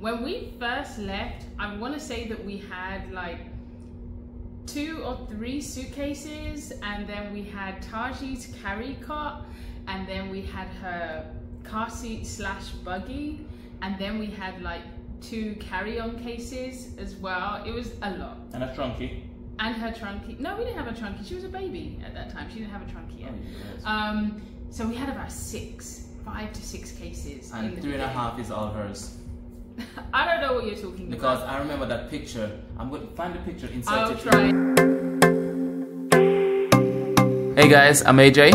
When we first left, I want to say that we had like 2 or 3 suitcases, and then we had Taji's carry cot, and then we had her car seat / buggy, and then we had like 2 carry-on cases as well. It was a lot. And a trunkie. And her trunkie. No, we didn't have a trunkie. She was a baby at that time. She didn't have a trunkie yet. Oh, yes. So we had about 5 to 6 cases. And 3.5 is all hers. I don't know what you're talking because about. I remember that picture. I'm going to find the picture, insert I'll it. try. Hey guys, I'm AJ.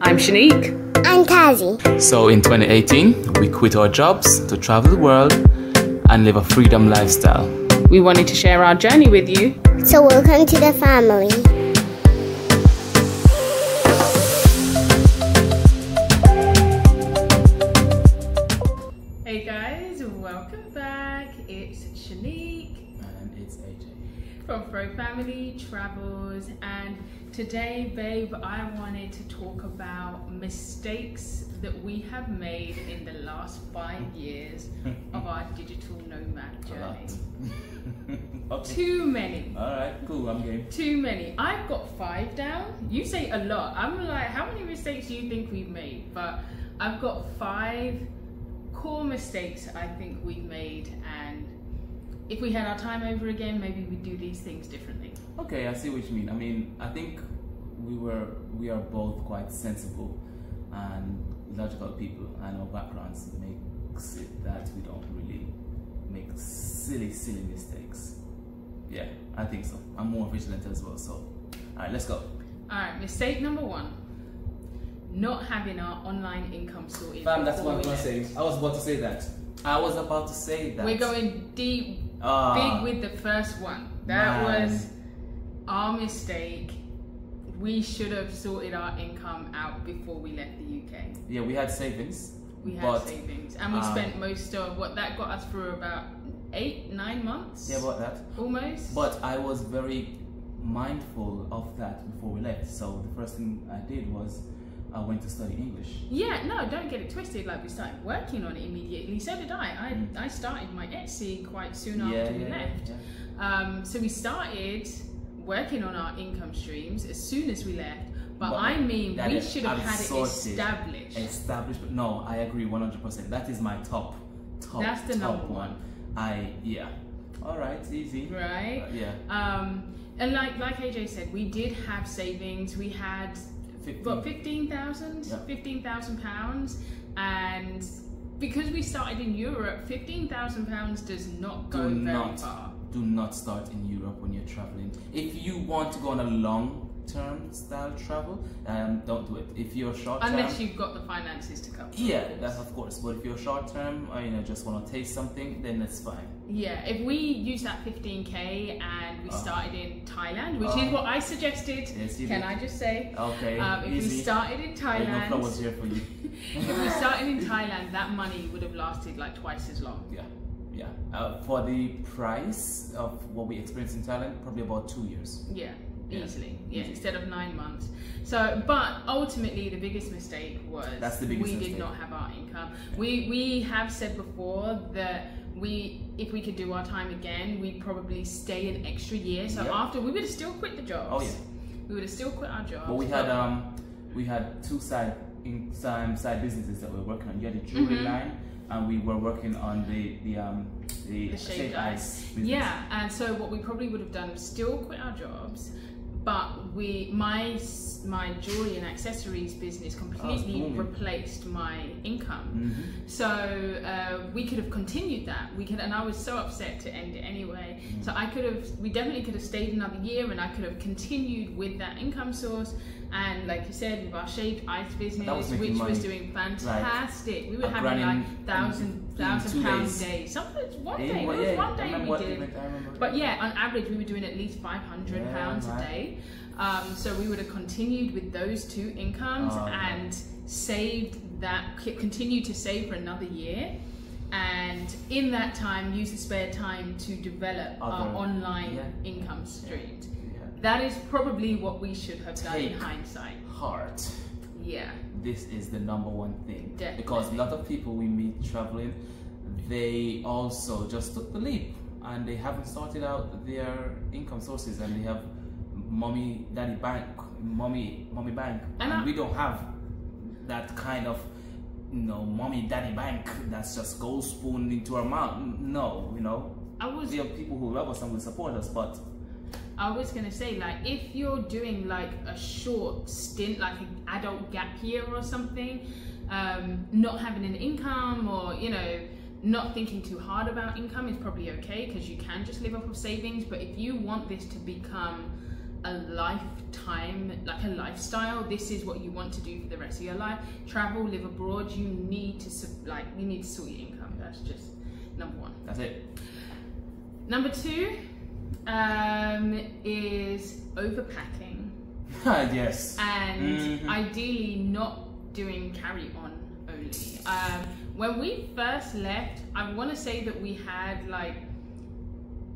I'm Shanique. I'm Tazi. So in 2018, we quit our jobs to travel the world and live a freedom lifestyle. We wanted to share our journey with you. So welcome to the family. Hey guys, welcome back. It's Shanique. And it's AJ. From FroFamilyTravels. And today, babe, I wanted to talk about mistakes that we have made in the last 5 years of our digital nomad journey. Okay. Too many. Alright, cool, I'm game. Too many. I've got 5 down. You say a lot. I'm like, how many mistakes do you think we've made? But I've got 5 core mistakes I think we've made, and if we had our time over again, maybe we'd do these things differently. Okay, I see what you mean. I mean, I think we are both quite sensible and logical people, and our backgrounds makes it that we don't really make silly mistakes. Yeah, I think so. I'm more vigilant as well, so alright, let's go. Alright, mistake number 1, not having our online income sorted. Fam, that's what I was going to say. I was about to say that. We're going deep, big with the first one. That was our mistake. We should have sorted our income out before we left the UK. Yeah, we had savings. We had savings, and we spent most of what that got us through about 8-9 months. Yeah, about that. Almost. But I was very mindful of that before we left. So the first thing I did was I went to study English. Yeah, no, don't get it twisted. Like, we started working on it immediately. So did I. I started my Etsy quite soon after we left. Yeah. So we started working on our income streams as soon as we left. But I mean, we should have had it established. But no, I agree 100%. That is my top. That's the number one. All right, easy. Right. Yeah. And like AJ said, we did have savings. We had 15,000 pounds, and because we started in Europe, 15,000 pounds does not go very far. Do not start in Europe when you're traveling. If you want to go on a long-term style travel, don't do it. If you're short-term, unless you've got the finances to cover. Yeah, that's of course. But if you're short-term, or just want to taste something, then that's fine. Yeah, if we use that 15k and we started in Thailand, which is what I suggested. Yes, can I just say? Okay. If we started in Thailand, no flowers here for you. if we started in Thailand, that money would have lasted like twice as long. Yeah. For the price of what we experienced in Thailand, probably about 2 years. Yeah. Easily, instead of 9 months. So, but ultimately, the biggest mistake was we did not have our income. We have said before that if we could do our time again, we'd probably stay an extra year. So after, we would have still quit the jobs. Oh yeah, we would have still quit our jobs. But we had 2 side businesses that we were working on. You had a jewelry line, and we were working on the shaved ice business. Yeah, and so what we probably would have done was still quit our jobs, but my jewelry and accessories business completely replaced my income. So we could have continued that. And I was so upset to end it anyway. So we definitely could have stayed another year, and I could have continued with that income source. And like you said, with our shaved ice business, which was doing fantastic, we were having like £1,000 days. Sometimes one day we did. But yeah, on average, we were doing at least £500 a day. So we would have continued with those 2 incomes and continued to save for another year. And in that time, use the spare time to develop our online income streams. That is probably what we should have done in hindsight. Heart. Yeah. This is the #1 thing. Definitely. Because a lot of people we meet traveling, they also just took the leap and they haven't sorted out their income sources, and they have mommy bank, and we don't have that kind of, you know, mommy daddy bank that's just gold spoon into our mouth. No, you know, there are people who love us and will support us, but I was gonna say, like, if you're doing like a short stint, like an adult gap year or something, not having an income, or, you know, not thinking too hard about income is probably okay, because you can just live off of savings. But if you want this to become a lifetime, like a lifestyle, this is what you want to do for the rest of your life, travel, live abroad, you need to sort your income. That's just number one. That's it. Number two is overpacking. Yes. And ideally not doing carry-on only. When we first left, I want to say that we had like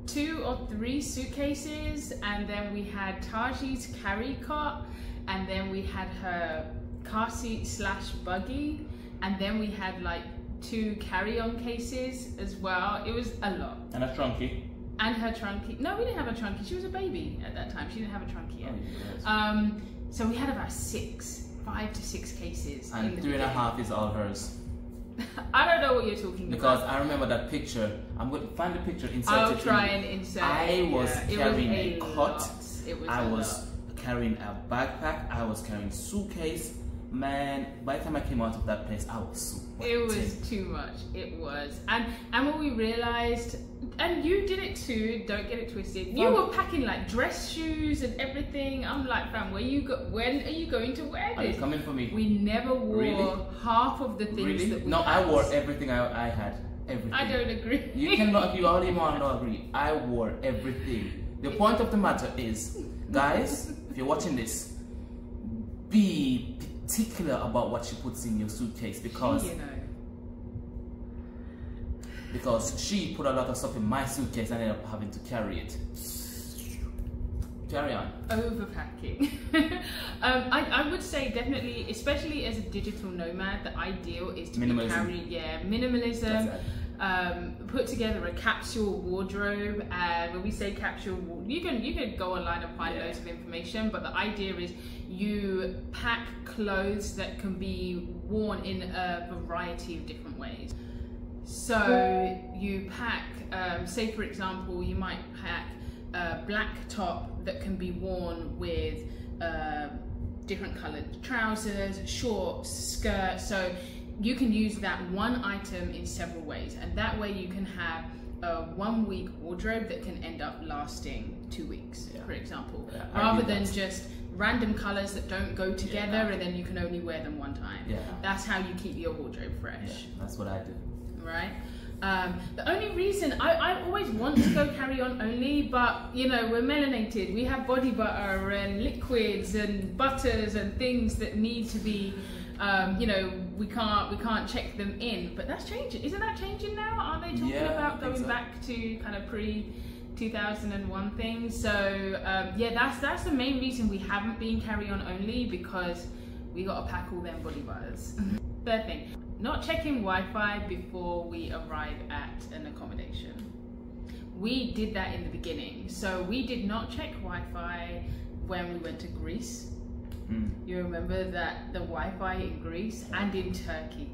2 or 3 suitcases, and then we had Taji's carry cot, and then we had her car seat / buggy, and then we had like 2 carry-on cases as well. It was a lot. And a trunkie. And her trunkie. No, we didn't have a trunkie. She was a baby at that time. She didn't have a trunkie yet. Oh, yes. So we had about 5 to 6 cases. And 3.5 is all hers. I don't know what you're talking because about. I remember that picture. I'm going to find the picture, insert I'll it. try and insert I was carrying a cot. I was carrying a backpack. I was carrying a suitcase. Man, by the time I came out of that place, I was sweating. It was too much. It was. And when we realized, and you did it too, don't get it twisted, you were packing like dress shoes and everything. I'm like, fam, when are you going to wear this? Are you coming for me? We never wore half of the things that we No, had. I wore everything I had. Everything. I don't agree. You cannot, you already want to agree. I wore everything. The point of the matter is, guys, if you're watching this, be particular about what she puts in your suitcase, because she put a lot of stuff in my suitcase and ended up having to carry it. Carry on. Overpacking. I would say definitely, especially as a digital nomad, the ideal is to be carried, minimalism. Put together a capsule wardrobe, and when we say capsule wardrobe, you can go online and find loads of information, but the idea is you pack clothes that can be worn in a variety of different ways. So you pack, say for example, you might pack a black top that can be worn with different coloured trousers, shorts, skirts. So you can use that one item in several ways, and that way you can have a 1-week wardrobe that can end up lasting 2 weeks, for example, rather than just random colours that don't go together and then you can only wear them one time. That's how you keep your wardrobe fresh. That's what I do. Right? The only reason I always want to go carry on only, but you know, we're melanated, we have body butter and liquids and butters and things that need to be you know, we can't check them in, but that's changing. Isn't that changing now? Aren't they talking about going back to kind of pre-2001 things? So that's the main reason we haven't been carry on only, because we got to pack all them body butters. Third thing, not checking Wi-Fi before we arrive at an accommodation. We did that in the beginning, so we did not check Wi-Fi when we went to Greece. You remember that the Wi-Fi in Greece and in Turkey,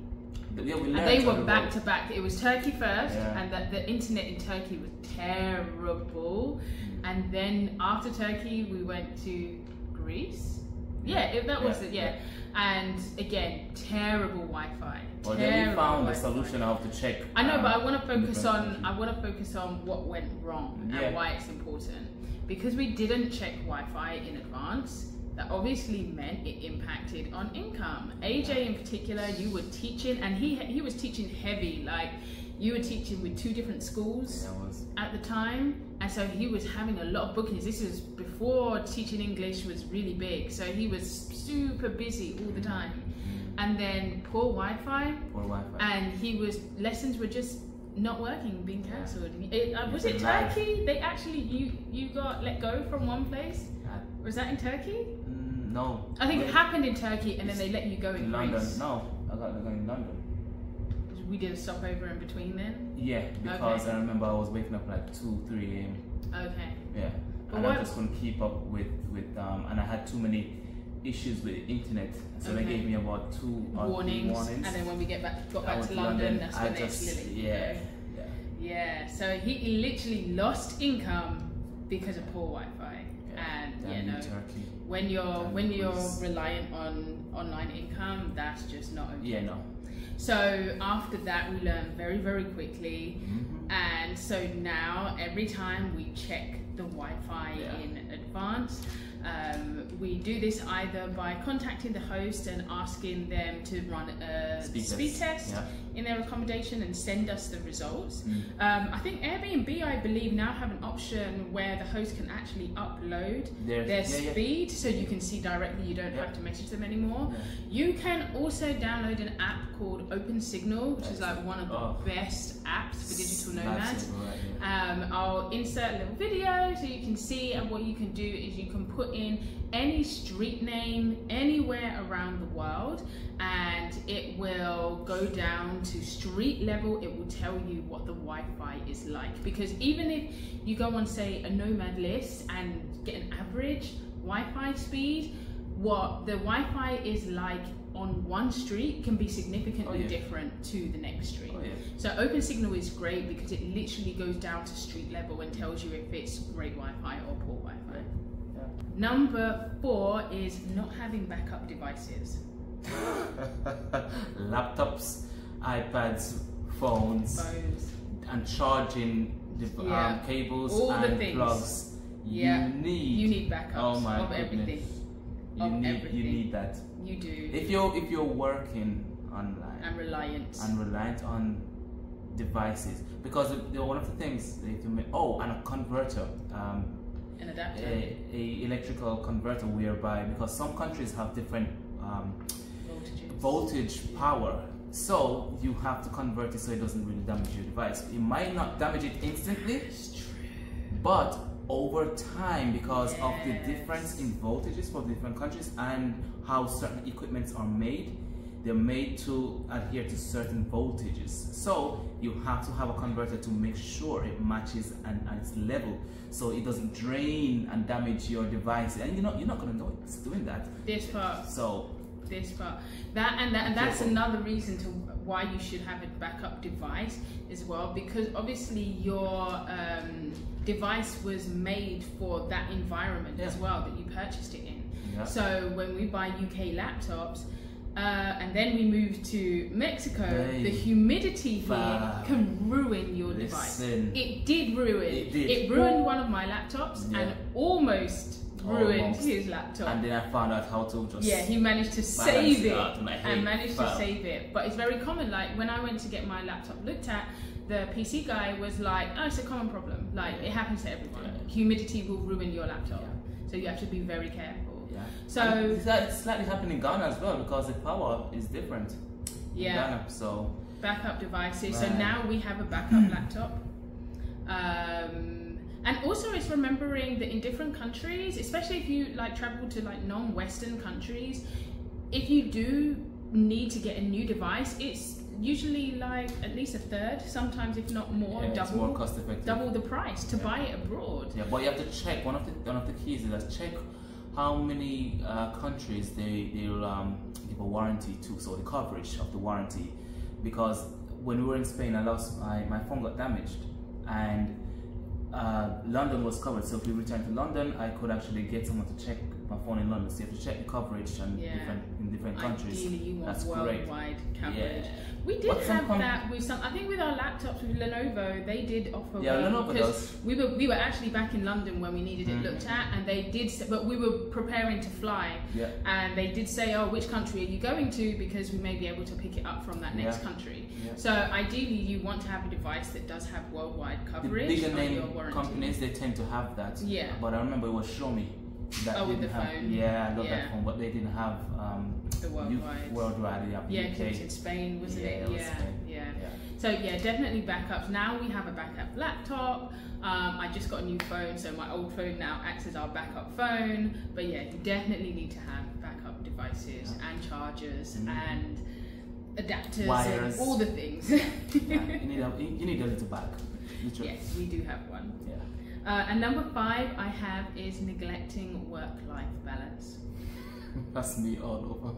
and they were back to back. It was Turkey first, and that the internet in Turkey was terrible, and then after Turkey we went to Greece. That was it. And again, terrible Wi-Fi. Well, then we found a solution how to check. I know, but I want to focus on what went wrong and why it's important, because we didn't check Wi-Fi in advance. That obviously meant it impacted on income. AJ in particular, you were teaching, and he was teaching heavy, like you were teaching with 2 different schools at the time, and so he was having a lot of bookings. This is before teaching English was really big, so he was super busy all the time. And then poor Wi-Fi, and lessons were just not working, being cancelled. Was it Turkey? They actually, you got let go from one place? Was that in Turkey? No. I think it happened in Turkey, and then they let you go in London. Greece. No, I got let go in London. we did a stopover in between then? Yeah, because I remember I was waking up like 2, 3 a.m. Okay. Yeah, and I just couldn't keep up with and I had too many issues with the internet, so they gave me about 2 warnings. And then when we got back to London, that's when yeah. So he literally lost income because of poor Wi-Fi, and Turkey. When you're reliant on online income, that's just not okay. Yeah, no. So after that, we learned very, very quickly, and so now every time we check the Wi-Fi in advance, we do this either by contacting the host and asking them to run a speed test in their accommodation and send us the results. I think Airbnb, I believe, now have an option where the host can actually upload their speed, so you can see directly, you don't have to message them anymore. You can also download an app called OpenSignal, which is like one of the best apps for digital nomads. I'll insert a little video so you can see, and what you can do is you can put in any street name anywhere around the world, and it will go down to street level. It will tell you what the Wi-Fi is like, because even if you go on, say, a Nomad list and get an average Wi-Fi speed, what the Wi-Fi is like on one street can be significantly different to the next street. So OpenSignal is great because it literally goes down to street level and tells you if it's great Wi-Fi or poor Wi-Fi. Number 4 is not having backup devices. Laptops, iPads, phones, and charging cables, all and the plugs. You need backups of everything. You need that. You do. If you're working online and reliant on devices, because one of the things they have to make, and a converter, an adapter, a electrical converter, whereby, because some countries have different voltage power, so you have to convert it so it doesn't really damage your device. It might not damage it instantly, but over time, because of the difference in voltages for different countries and how certain equipments are made, they're made to adhere to certain voltages. So you have to have a converter to make sure it matches and its level, so it doesn't drain and damage your device. And you're not gonna know it's doing that. That's another reason to why you should have a backup device as well, because obviously your device was made for that environment as well that you purchased it in. So when we buy UK laptops and then we move to Mexico, the humidity here can ruin your device. It did ruin. It ruined one of my laptops and almost ruined his laptop. And then I found out how to just he managed to save it and managed to save it. But it's very common, like when I went to get my laptop looked at, the PC guy was like, oh, it's a common problem, like it happens to everyone. Humidity will ruin your laptop, so you have to be very careful. So it's slightly happening in Ghana as well, because the power is different in Ghana. So backup devices, so now we have a backup laptop. And also it's remembering that in different countries, especially if you like travel to like non-Western countries, if you do need to get a new device, it's usually like at least a third, sometimes if not more, it's more cost effective, double the price to buy it abroad. But you have to check, one of the keys is check how many countries they'll give a warranty to, so the coverage of the warranty. Because when we were in Spain, I lost my phone got damaged, and London was covered, so if we returned to London, I could actually get someone to check my phone in London. So you have to check the coverage and in different countries. Ideally, you want that's worldwide coverage. We did but have that with some. I think with our laptops with Lenovo, they did offer. Lenovo does. We were actually back in London when we needed it looked at, and they did. But we were preparing to fly, and they did say, "Oh, which country are you going to?" Because we may be able to pick it up from that next country. So ideally, you want to have a device that does have worldwide coverage. The bigger name companies, they tend to have that. But I remember it was Xiaomi that with the phone. I love that phone, but they didn't have the worldwide. UK. Because it's in Spain, wasn't it? So definitely backups. Now we have a backup laptop. I just got a new phone, so my old phone now acts as our backup phone. But you definitely need to have backup devices and chargers and adapters, wires, and all the things. Yeah, you need a little bag. Literally. Yes, we do have one. Yeah. And number 5 I have is neglecting work-life balance. That's me all over.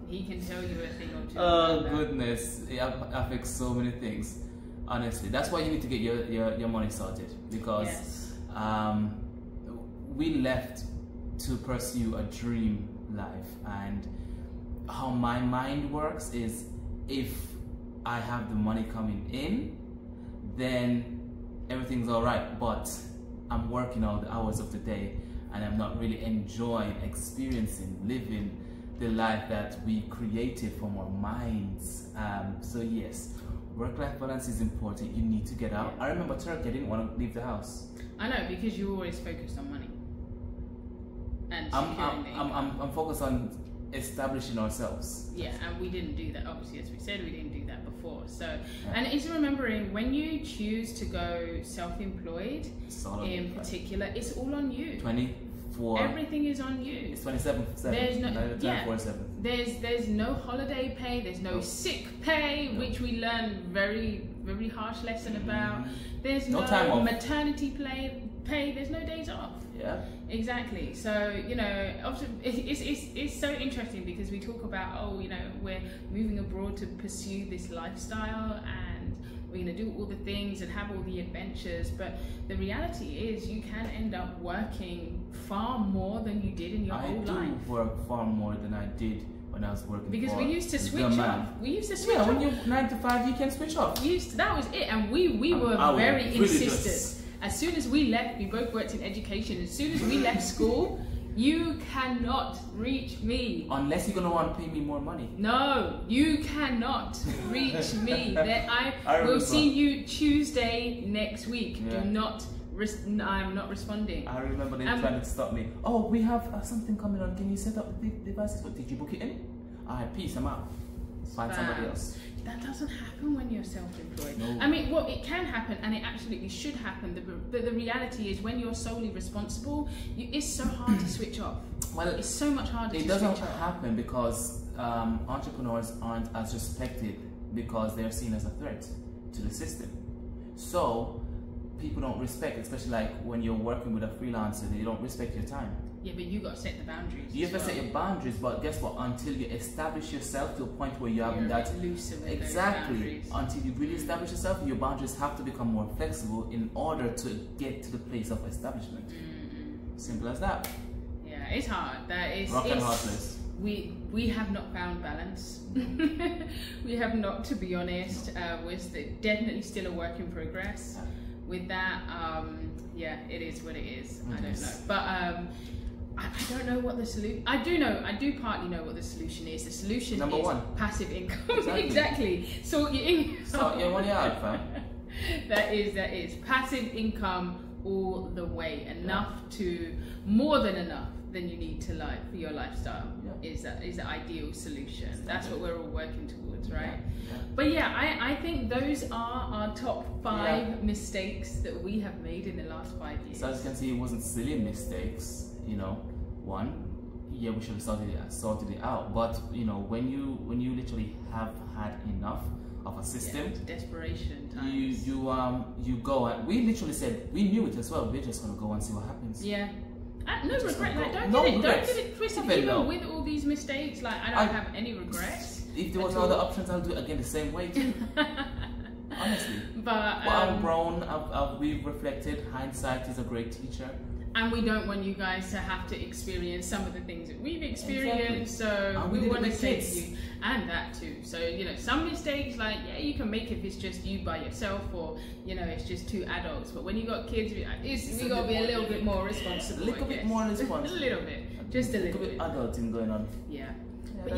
He can tell you a thing or two. Oh goodness, I fix so many things. Honestly, that's why you need to get your money sorted, because Yes. We left to pursue a dream life, and how my mind works is, if I have the money coming in, then everything's all right, but I'm working all the hours of the day and I'm not really enjoying, experiencing, living the life that we created from our minds. So yes, work-life balance is important. You need to get out. I remember Turkey, I didn't want to leave the house. I know, because you're always focused on money and securing the income. I'm focused on establishing ourselves. Yeah, and we didn't do that. Obviously, as we said, we didn't do that before. So, and it's remembering, when you choose to go self-employed, in particular, it's all on you. 24. Everything is on you. It's 27/7. There's no 24/7. There's no holiday pay. There's no sick pay, which we learned very harsh lesson about. There's no time off. maternity pay. There's no days off. Yeah. Exactly. So, you know, it's so interesting, because we talk about, oh, you know, we're moving abroad to pursue this lifestyle and we're going to do all the things and have all the adventures, but the reality is you can end up working far more than you did in your whole life. I do work far more than I did when I was working. Because we used to switch off. We used to switch off. off. When you're 9 to 5, you can switch off. That was it, and we were very insistent. As soon as we left, we both worked in education. As soon as we left school, you cannot reach me. Unless you're going to want to pay me more money. No, you cannot reach me. I will see you Tuesday next week. Yeah. I'm not responding. I remember they trying to stop me. Oh, we have something coming on. Can you set up the devices? But did you book it in? Alright, peace, I'm out. Find somebody else. That doesn't happen when you're self-employed. No. I mean, well, it can happen, and it absolutely should happen. The reality is, when you're solely responsible, it's so hard to switch off. Well, it's so much harder to switch off. It doesn't happen because entrepreneurs aren't as respected, because they're seen as a threat to the system. So people don't respect, especially like when you're working with a freelancer, they don't respect your time. Yeah, but you got to set the boundaries. You have to set your boundaries, but guess what? Until you establish yourself to a point where you have that exactly, until you really establish yourself, your boundaries have to become more flexible in order to get to the place of establishment. Simple as that. Yeah, it's hard. That is rock and hard place. We have not found balance. We have not, to be honest. We're definitely still a work in progress. With that, yeah, it is what it is. I don't know, but I don't know what the solution. I do partly know what the solution is. The solution Number is one. Passive income. Exactly. Sort your income. Sort your money out, fam. That is passive income all the way. More than enough than you need to for your lifestyle. Is the ideal solution. That's what we're all working towards, right? Yeah. But yeah, I think those are our top 5 mistakes that we have made in the last 5 years. So as you can see, it wasn't silly mistakes. You know, one, we should have sorted it out. But you know, when you literally have had enough of a system, desperation times. You go, and we literally said, we knew it as well. We're just gonna go and see what happens. Yeah. No regret. Like, don't get it twisted. Even with all these mistakes, like I don't have any regrets. If there was no other options, I'll do it again the same way too. Honestly. But I've grown. We've reflected. Hindsight is a great teacher. And we don't want you guys to have to experience some of the things that we've experienced. Exactly. So we want to say to you, and that too. So, you know, some mistakes, like, you can make if it's just you by yourself, or, you know, it's just 2 adults. But when you got kids, we got to be a little bit more responsible. A little bit more responsible. A little bit. Just a little bit. Adulting going on. Yeah. But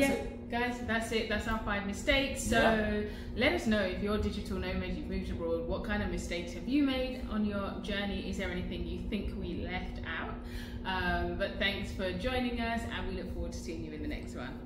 guys, that's it. That's our 5 mistakes. So let us know, if you're a digital nomad, you've moved abroad, what kind of mistakes have you made on your journey? Is there anything you think we left out? But thanks for joining us, and we look forward to seeing you in the next one.